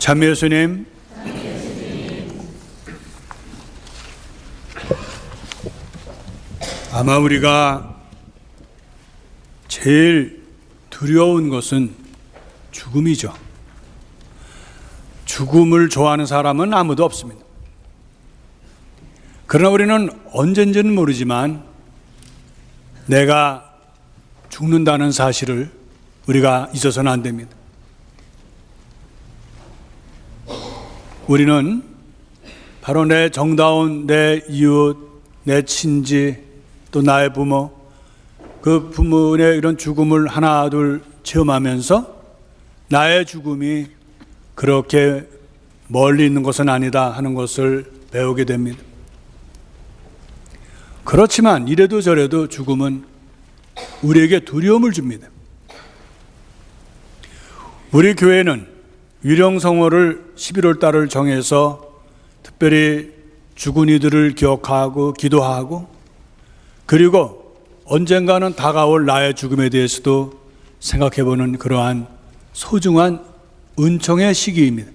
참 예수님, 아마 우리가 제일 두려운 것은 죽음이죠. 죽음을 좋아하는 사람은 아무도 없습니다. 그러나 우리는 언젠지는 모르지만 내가 죽는다는 사실을 우리가 잊어서는 안 됩니다. 우리는 바로 내 정다운 내 이웃, 내 친지, 또 나의 부모, 그 부모의 이런 죽음을 하나 둘 체험하면서 나의 죽음이 그렇게 멀리 있는 것은 아니다 하는 것을 배우게 됩니다. 그렇지만 이래도 저래도 죽음은 우리에게 두려움을 줍니다. 우리 교회는 위령성호를 11월 달을 정해서 특별히 죽은 이들을 기억하고 기도하고, 그리고 언젠가는 다가올 나의 죽음에 대해서도 생각해보는 그러한 소중한 은총의 시기입니다.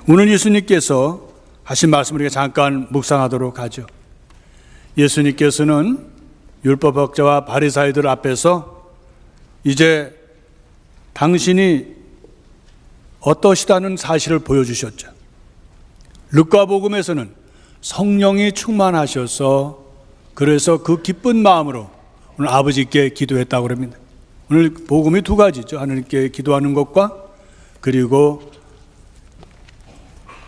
오늘 예수님께서 하신 말씀을 우리가 잠깐 묵상하도록 하죠. 예수님께서는 율법학자와 바리사이들 앞에서 이제 당신이 어떠시다는 사실을 보여주셨죠. 루카복음에서는 성령이 충만하셔서 그래서 그 기쁜 마음으로 오늘 아버지께 기도했다고 합니다. 오늘 복음이 두 가지죠. 하나님께 기도하는 것과 그리고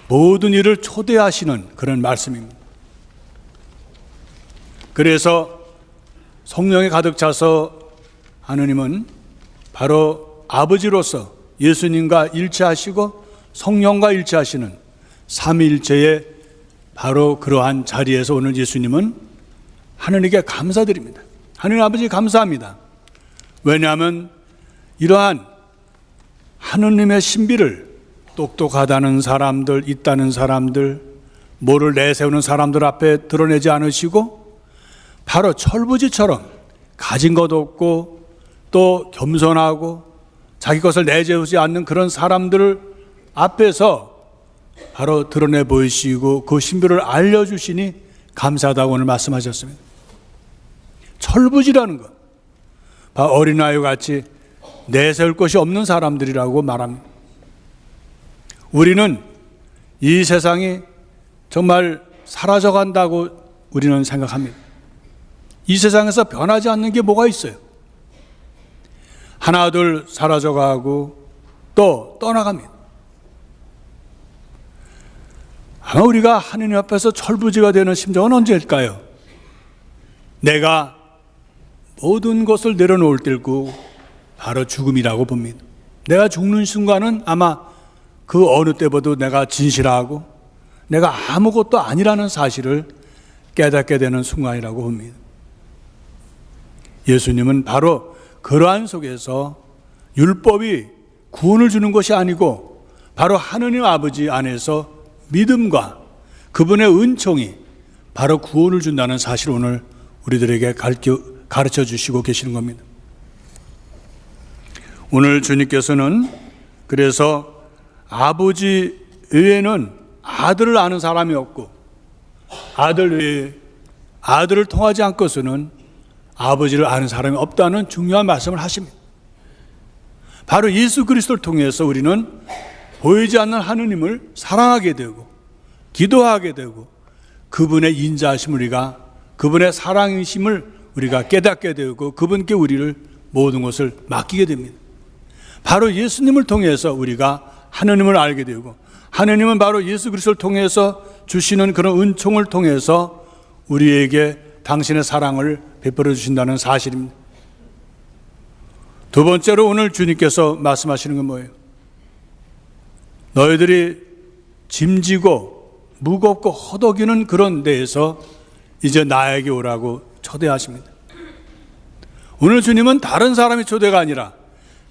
모든 일을 초대하시는 그런 말씀입니다. 그래서 성령이 가득 차서 하느님은 바로 아버지로서 예수님과 일치하시고 성령과 일치하시는 삼위일체의 바로 그러한 자리에서 오늘 예수님은 하느님께 감사드립니다. 하느님 아버지 감사합니다. 왜냐하면 이러한 하느님의 신비를 똑똑하다는 사람들, 있다는 사람들, 뭐를 내세우는 사람들 앞에 드러내지 않으시고 바로 철부지처럼 가진 것 없고 또 겸손하고 자기 것을 내세우지 않는 그런 사람들 앞에서 바로 드러내 보이시고 그 신비를 알려주시니 감사하다고 오늘 말씀하셨습니다. 철부지라는 것, 어린아이와 같이 내세울 것이 없는 사람들이라고 말합니다. 우리는 이 세상이 정말 사라져간다고 우리는 생각합니다. 이 세상에서 변하지 않는 게 뭐가 있어요? 하나둘 사라져가고 또 떠나갑니다. 아마 우리가 하느님 앞에서 철부지가 되는 심정은 언제일까요? 내가 모든 것을 내려놓을 때고 바로 죽음이라고 봅니다. 내가 죽는 순간은 아마 그 어느 때보다 내가 진실하고 내가 아무것도 아니라는 사실을 깨닫게 되는 순간이라고 봅니다. 예수님은 바로 그러한 속에서 율법이 구원을 주는 것이 아니고 바로 하느님 아버지 안에서 믿음과 그분의 은총이 바로 구원을 준다는 사실을 오늘 우리들에게 가르쳐 주시고 계시는 겁니다. 오늘 주님께서는 그래서 아버지 외에는 아들을 아는 사람이 없고 아들 외에 아들을 통하지 않고서는 아버지를 아는 사람이 없다는 중요한 말씀을 하십니다. 바로 예수 그리스도를 통해서 우리는 보이지 않는 하느님을 사랑하게 되고 기도하게 되고 그분의 인자하심을 우리가 그분의 사랑이심을 우리가 깨닫게 되고 그분께 우리를 모든 것을 맡기게 됩니다. 바로 예수님을 통해서 우리가 하느님을 알게 되고 하느님은 바로 예수 그리스도를 통해서 주시는 그런 은총을 통해서 우리에게 당신의 사랑을 베풀어 주신다는 사실입니다. 두 번째로 오늘 주님께서 말씀하시는 건 뭐예요? 너희들이 짐지고 무겁고 허덕이는 그런 데에서 이제 나에게 오라고 초대하십니다. 오늘 주님은 다른 사람의 초대가 아니라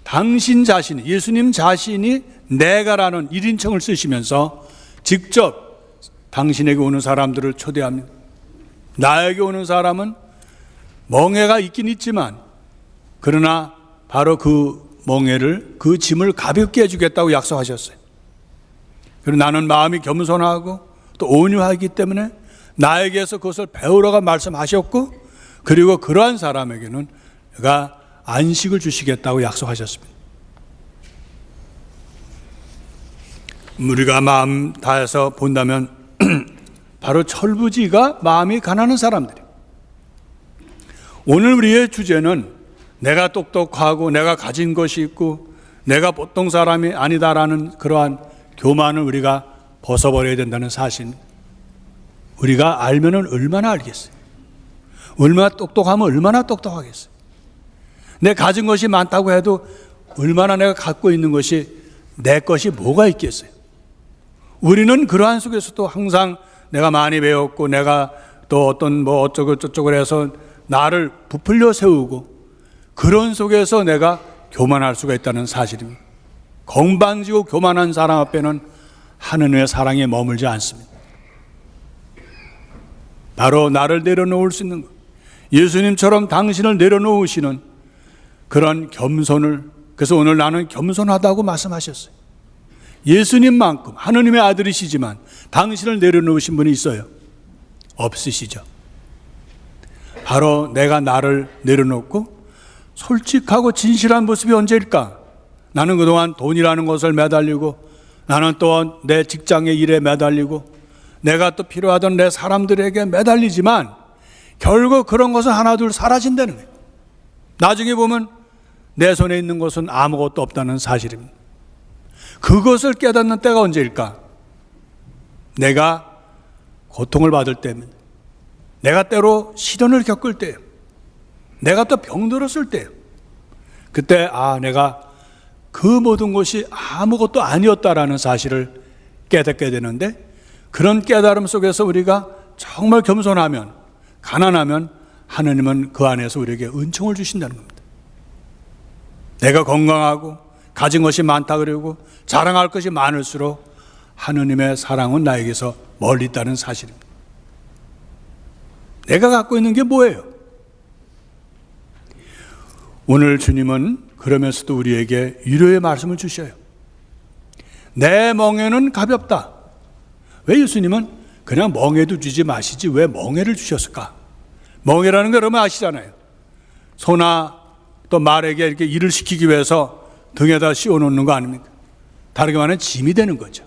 당신 자신이, 예수님 자신이 내가라는 1인칭을 쓰시면서 직접 당신에게 오는 사람들을 초대합니다. 나에게 오는 사람은 멍해가 있긴 있지만 그러나 바로 그 멍에를, 그 짐을 가볍게 해주겠다고 약속하셨어요. 그리고 나는 마음이 겸손하고 또 온유하기 때문에 나에게서 그것을 배우라고 말씀하셨고, 그리고 그러한 사람에게는 내가 안식을 주시겠다고 약속하셨습니다. 우리가 마음 다해서 본다면 바로 철부지가 마음이 가난한 사람들이에요. 오늘 우리의 주제는 내가 똑똑하고 내가 가진 것이 있고 내가 보통 사람이 아니다라는 그러한 교만을 우리가 벗어버려야 된다는 사실. 우리가 알면은 얼마나 알겠어요. 얼마나 똑똑하면 얼마나 똑똑하겠어요. 내 가진 것이 많다고 해도 얼마나 내가 갖고 있는 것이 내 것이 뭐가 있겠어요. 우리는 그러한 속에서도 항상 내가 많이 배웠고 내가 또 어떤 뭐 어쩌고 저쩌고 해서 나를 부풀려 세우고 그런 속에서 내가 교만할 수가 있다는 사실입니다. 건방지고 교만한 사람 앞에는 하느님의 사랑에 머물지 않습니다. 바로 나를 내려놓을 수 있는 것, 예수님처럼 당신을 내려놓으시는 그런 겸손을, 그래서 오늘 나는 겸손하다고 말씀하셨어요. 예수님만큼 하느님의 아들이시지만 당신을 내려놓으신 분이 있어요? 없으시죠. 바로 내가 나를 내려놓고 솔직하고 진실한 모습이 언제일까? 나는 그동안 돈이라는 것을 매달리고 나는 또 내 직장의 일에 매달리고 내가 또 필요하던 내 사람들에게 매달리지만 결국 그런 것은 하나둘 사라진다는 거예요. 나중에 보면 내 손에 있는 것은 아무것도 없다는 사실입니다. 그것을 깨닫는 때가 언제일까? 내가 고통을 받을 때입니다. 내가 때로 시련을 겪을 때예요. 내가 또 병들었을 때예요. 그때 내가 그 모든 것이 아무것도 아니었다라는 사실을 깨닫게 되는데, 그런 깨달음 속에서 우리가 정말 겸손하면, 가난하면 하느님은 그 안에서 우리에게 은총을 주신다는 겁니다. 내가 건강하고 가진 것이 많다 그러고 자랑할 것이 많을수록 하느님의 사랑은 나에게서 멀리 있다는 사실입니다. 내가 갖고 있는 게 뭐예요? 오늘 주님은 그러면서도 우리에게 위로의 말씀을 주셔요. 내 멍에는 가볍다. 왜 예수님은 그냥 멍에도 주지 마시지 왜 멍에를 주셨을까? 멍에라는 거 여러분 아시잖아요. 소나 또 말에게 이렇게 일을 시키기 위해서 등에다 씌워놓는 거 아닙니까? 다르게 말하면 짐이 되는 거죠.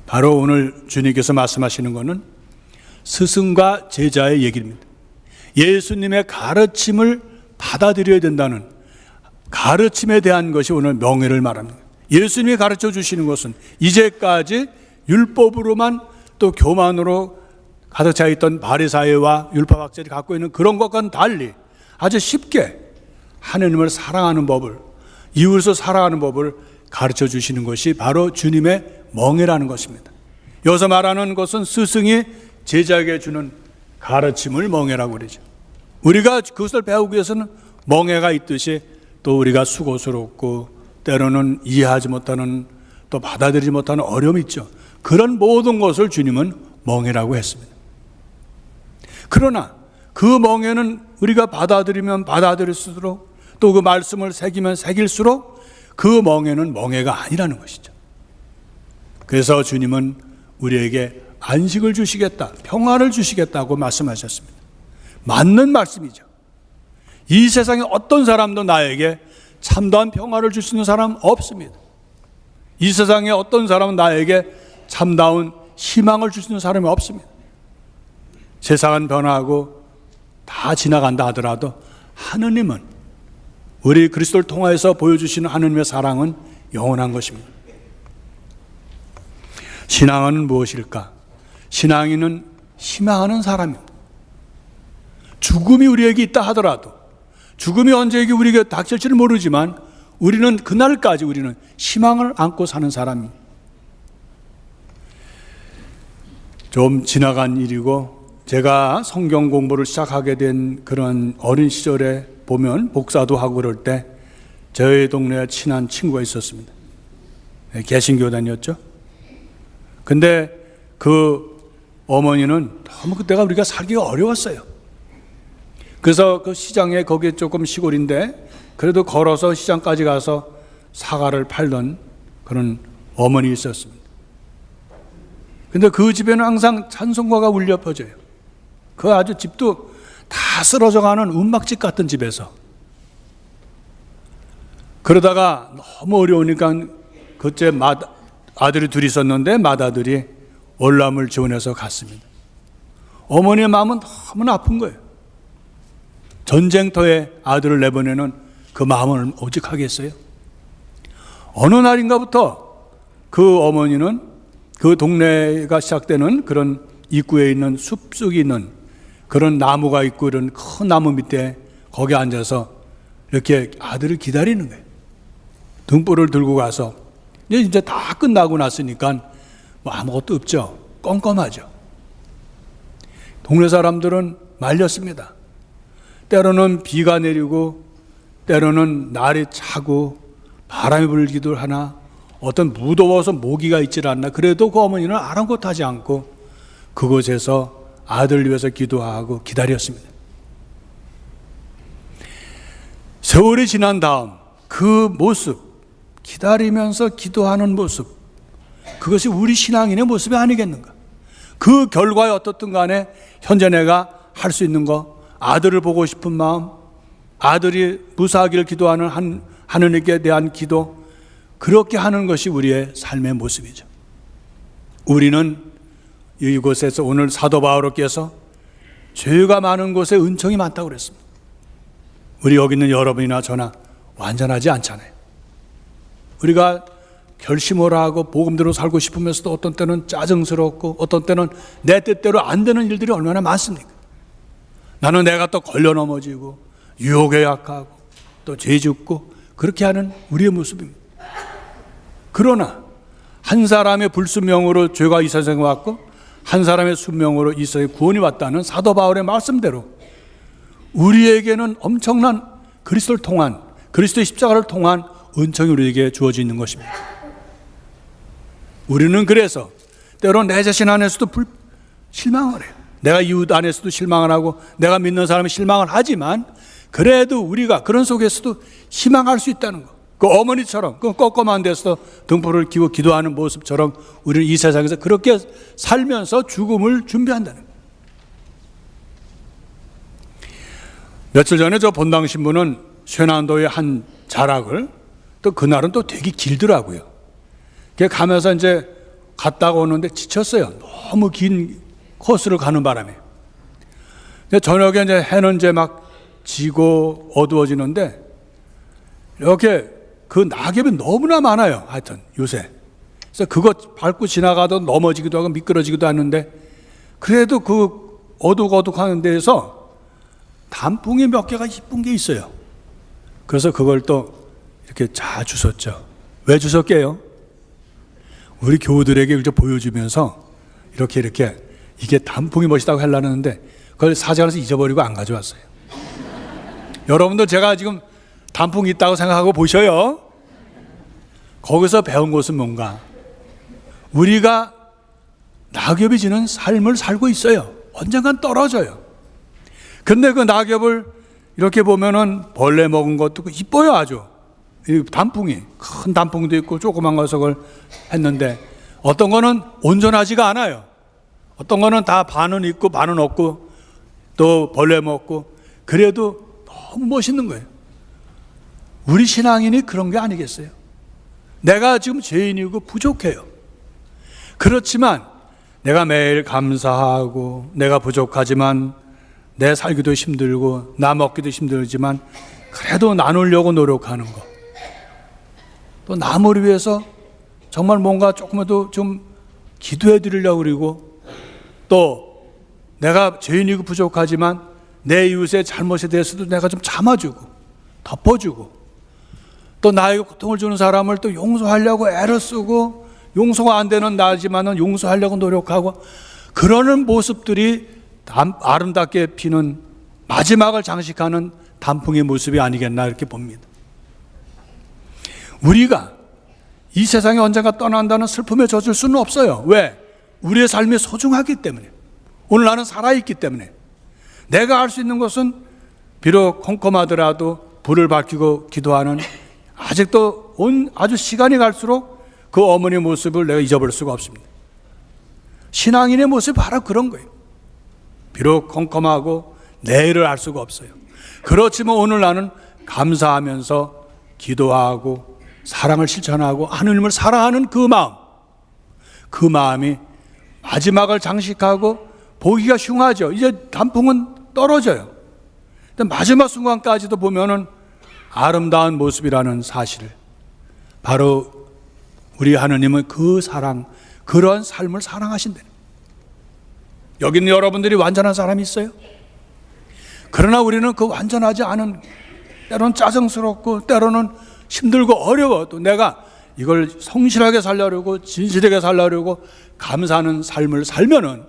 바로 오늘 주님께서 말씀하시는 것은 스승과 제자의 얘기입니다. 예수님의 가르침을 받아들여야 된다는 가르침에 대한 것이 오늘 명예를 말합니다. 예수님이 가르쳐 주시는 것은 이제까지 율법으로만 또 교만으로 가득 차 있던 바리사이와 율법학자들이 갖고 있는 그런 것과는 달리 아주 쉽게 하느님을 사랑하는 법을, 이웃을 사랑하는 법을 가르쳐 주시는 것이 바로 주님의 멍에라는 것입니다. 여기서 말하는 것은 스승이 제자에게 주는 가르침을 멍에라고 그러죠. 우리가 그것을 배우기 위해서는 멍에가 있듯이 또 우리가 수고스럽고 때로는 이해하지 못하는 또 받아들이지 못하는 어려움이 있죠. 그런 모든 것을 주님은 멍에라고 했습니다. 그러나 그 멍에는 우리가 받아들이면 받아들일수록 또 그 말씀을 새기면 새길수록 그 멍에는 멍에가 아니라는 것이죠. 그래서 주님은 우리에게 안식을 주시겠다, 평안을 주시겠다고 말씀하셨습니다. 맞는 말씀이죠. 이 세상에 어떤 사람도 나에게 참다운 평화를 줄 수 있는 사람 없습니다. 이 세상에 어떤 사람은 나에게 참다운 희망을 줄 수 있는 사람이 없습니다. 세상은 변화하고 다 지나간다 하더라도 하느님은, 우리 그리스도를 통하여서 보여주시는 하느님의 사랑은 영원한 것입니다. 신앙은 무엇일까? 신앙인은 희망하는 사람입니다. 죽음이 우리에게 있다 하더라도, 죽음이 언제에게 우리에게 닥칠지를 모르지만 우리는 그날까지 우리는 희망을 안고 사는 사람입니다. 좀 지나간 일이고, 제가 성경 공부를 시작하게 된 그런 어린 시절에 보면 복사도 하고 그럴 때 저희 동네에 친한 친구가 있었습니다. 개신교 다녔죠. 근데 그 어머니는 너무 그때가 우리가 살기가 어려웠어요. 그래서 그 시장에, 거기에 조금 시골인데 그래도 걸어서 시장까지 가서 사과를 팔던 그런 어머니 있었습니다. 근데 그 집에는 항상 찬송가가 울려 퍼져요. 그 아주 집도 다 쓰러져가는 움막집 같은 집에서. 그러다가 너무 어려우니까 그때 아들이 둘이 있었는데 맏아들이 월남을 지원해서 갔습니다. 어머니의 마음은 너무나 아픈 거예요. 전쟁터에 아들을 내보내는 그 마음을 오직하겠어요? 어느 날인가부터 그 어머니는 그 동네가 시작되는 그런 입구에 있는 숲속에 있는 그런 나무가 있고 이런 큰 나무 밑에 거기 앉아서 이렇게 아들을 기다리는 거예요. 등불을 들고 가서 이제 다 끝나고 났으니까 뭐 아무것도 없죠. 껌껌하죠. 동네 사람들은 말렸습니다. 때로는 비가 내리고 때로는 날이 차고 바람이 불기도 하나 어떤 무더워서 모기가 있질 않나 그래도 그 어머니는 아랑곳하지 않고 그곳에서 아들을 위해서 기도하고 기다렸습니다. 세월이 지난 다음 그 모습, 기다리면서 기도하는 모습, 그것이 우리 신앙인의 모습이 아니겠는가? 그 결과에 어떻든 간에 현재 내가 할 수 있는 거, 아들을 보고 싶은 마음, 아들이 무사하기를 기도하는 하느님께 대한 기도, 그렇게 하는 것이 우리의 삶의 모습이죠. 우리는 이곳에서 오늘 사도 바울께서 죄가 많은 곳에 은총이 많다고 그랬습니다. 우리 여기 있는 여러분이나 저나 완전하지 않잖아요. 우리가 결심을 하고 복음대로 살고 싶으면서도 어떤 때는 짜증스럽고 어떤 때는 내 뜻대로 안 되는 일들이 얼마나 많습니까? 나는 내가 또 걸려 넘어지고 유혹에 약하고 또 죄 짓고 그렇게 하는 우리의 모습입니다. 그러나 한 사람의 불순명으로 죄가 이 세상에 왔고 한 사람의 순명으로 이 세상에 구원이 왔다는 사도 바울의 말씀대로 우리에게는 엄청난 그리스도를 통한 그리스도의 십자가를 통한 은총이 우리에게 주어져 있는 것입니다. 우리는 그래서 때로는 내 자신 안에서도 실망을 해요. 내가 이웃 안에서도 실망을 하고 내가 믿는 사람이 실망을 하지만 그래도 우리가 그런 속에서도 희망할 수 있다는 것. 그 어머니처럼 그 껌껌한 데서 등불을 켜고 기도하는 모습처럼 우리는 이 세상에서 그렇게 살면서 죽음을 준비한다는 것. 며칠 전에 저 본당 신문은 쇠난도의 한 자락을 또 그날은 또 되게 길더라고요. 가면서 이제 갔다가 오는데 지쳤어요. 너무 긴 코스를 가는 바람에. 저녁에 이제 해는 이제 막 지고 어두워지는데 이렇게 그 낙엽이 너무나 많아요. 하여튼 요새. 그래서 그거 밟고 지나가도 넘어지기도 하고 미끄러지기도 하는데 그래도 그 어둑어둑하는 데에서 단풍이 몇 개가 이쁜 게 있어요. 그래서 그걸 또 이렇게 잘 주웠죠. 왜 주웠게요? 우리 교우들에게 이렇게 보여주면서 이렇게 이게 단풍이 멋있다고 하려는데 그걸 사정해서 잊어버리고 안 가져왔어요. 여러분들 제가 지금 단풍이 있다고 생각하고 보셔요. 거기서 배운 것은 뭔가? 우리가 낙엽이 지는 삶을 살고 있어요. 언젠간 떨어져요. 근데 그 낙엽을 이렇게 보면은 벌레 먹은 것도 이뻐요, 아주. 이 단풍이. 큰 단풍도 있고 조그만 것을 했는데 어떤 거는 온전하지가 않아요. 어떤 거는 다 반은 있고 반은 없고 또 벌레 먹고 그래도 너무 멋있는 거예요. 우리 신앙인이 그런 게 아니겠어요? 내가 지금 죄인이고 부족해요. 그렇지만 내가 매일 감사하고 내가 부족하지만 내 살기도 힘들고 나 먹기도 힘들지만 그래도 나누려고 노력하는 거. 또 남을 위해서 정말 뭔가 조금이라도 좀 기도해 드리려고 그러고 또 내가 죄인이고 부족하지만 내 이웃의 잘못에 대해서도 내가 좀 참아주고 덮어주고 또 나에게 고통을 주는 사람을 또 용서하려고 애를 쓰고 용서가 안 되는 나지만은 용서하려고 노력하고 그러는 모습들이 아름답게 피는 마지막을 장식하는 단풍의 모습이 아니겠나 이렇게 봅니다. 우리가 이 세상에 언젠가 떠난다는 슬픔에 젖을 수는 없어요. 왜? 우리의 삶이 소중하기 때문에. 오늘 나는 살아있기 때문에. 내가 할 수 있는 것은 비록 컴컴하더라도 불을 밝히고 기도하는, 아직도 아주 시간이 갈수록 그 어머니의 모습을 내가 잊어버릴 수가 없습니다. 신앙인의 모습이 바로 그런 거예요. 비록 컴컴하고 내일을 알 수가 없어요. 그렇지만 오늘 나는 감사하면서 기도하고 사랑을 실천하고 하느님을 사랑하는 그 마음이 마지막을 장식하고 보기가 흉하죠. 이제 단풍은 떨어져요. 근데 마지막 순간까지도 보면은 아름다운 모습이라는 사실을, 바로 우리 하느님은 그 사랑, 그런 삶을 사랑하신다. 여기 있는 여러분들이 완전한 사람이 있어요? 그러나 우리는 그 완전하지 않은, 때로는 짜증스럽고 때로는 힘들고 어려워, 또 내가 이걸 성실하게 살려고 진실하게 살려고 감사하는 삶을 살면은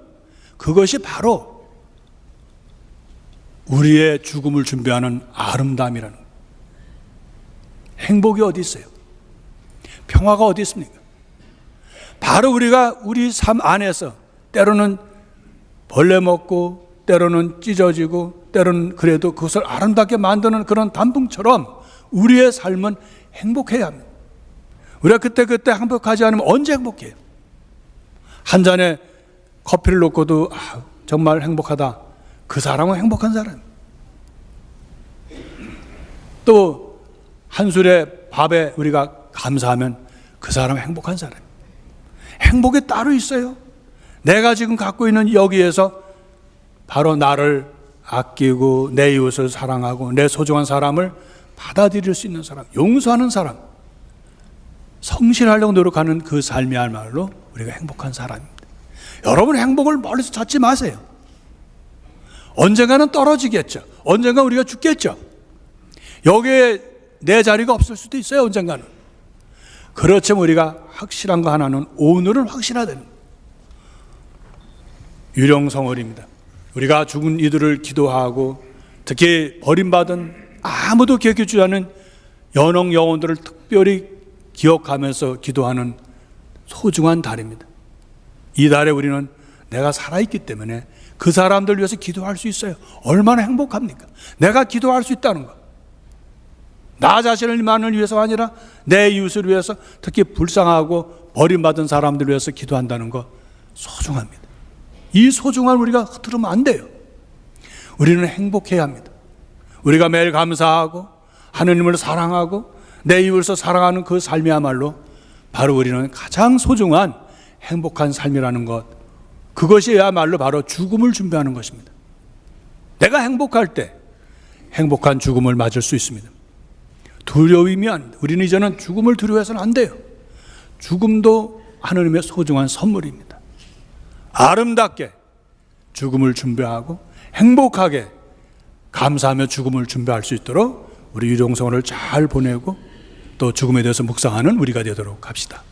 그것이 바로 우리의 죽음을 준비하는 아름다움이라는 거예요. 행복이 어디 있어요? 평화가 어디 있습니까? 바로 우리가 우리 삶 안에서 때로는 벌레 먹고 때로는 찢어지고 때로는 그래도 그것을 아름답게 만드는 그런 단풍처럼 우리의 삶은 행복해야 합니다. 우리가 그때 행복하지 않으면 언제 행복해요? 한 잔에 커피를 놓고도 정말 행복하다, 그 사람은 행복한 사람. 또 한 술의 밥에 우리가 감사하면 그 사람은 행복한 사람. 행복이 따로 있어요. 내가 지금 갖고 있는 여기에서 바로 나를 아끼고 내 이웃을 사랑하고 내 소중한 사람을 받아들일 수 있는 사람, 용서하는 사람, 성실하려고 노력하는 그 삶이야말로 우리가 행복한 사람입니다. 여러분, 행복을 멀리서 찾지 마세요. 언젠가는 떨어지겠죠. 언젠가 우리가 죽겠죠. 여기에 내 자리가 없을 수도 있어요, 언젠가는. 그렇지만 우리가 확실한 거 하나는 오늘은 확실하다는 유령성월입니다. 우리가 죽은 이들을 기도하고 특히 버림받은 아무도 기억해주지 않은 연옥 영혼들을 특별히 기억하면서 기도하는 소중한 달입니다. 이 달에 우리는 내가 살아있기 때문에 그 사람들 위해서 기도할 수 있어요. 얼마나 행복합니까? 내가 기도할 수 있다는 것. 나 자신을만을 위해서가 아니라 내 이웃을 위해서, 특히 불쌍하고 버림받은 사람들을 위해서 기도한다는 것 소중합니다. 이 소중함을 우리가 흐트르면 안 돼요. 우리는 행복해야 합니다. 우리가 매일 감사하고 하느님을 사랑하고 내 이웃을 사랑하는 그 삶이야말로 바로 우리는 가장 소중한 행복한 삶이라는 것, 그것이야말로 바로 죽음을 준비하는 것입니다. 내가 행복할 때 행복한 죽음을 맞을 수 있습니다. 두려움이 아닙니다. 우리는 이제는 죽음을 두려워해서는 안 돼요. 죽음도 하느님의 소중한 선물입니다. 아름답게 죽음을 준비하고 행복하게 감사하며 죽음을 준비할 수 있도록 우리 유령성월을 잘 보내고 또 죽음에 대해서 묵상하는 우리가 되도록 합시다.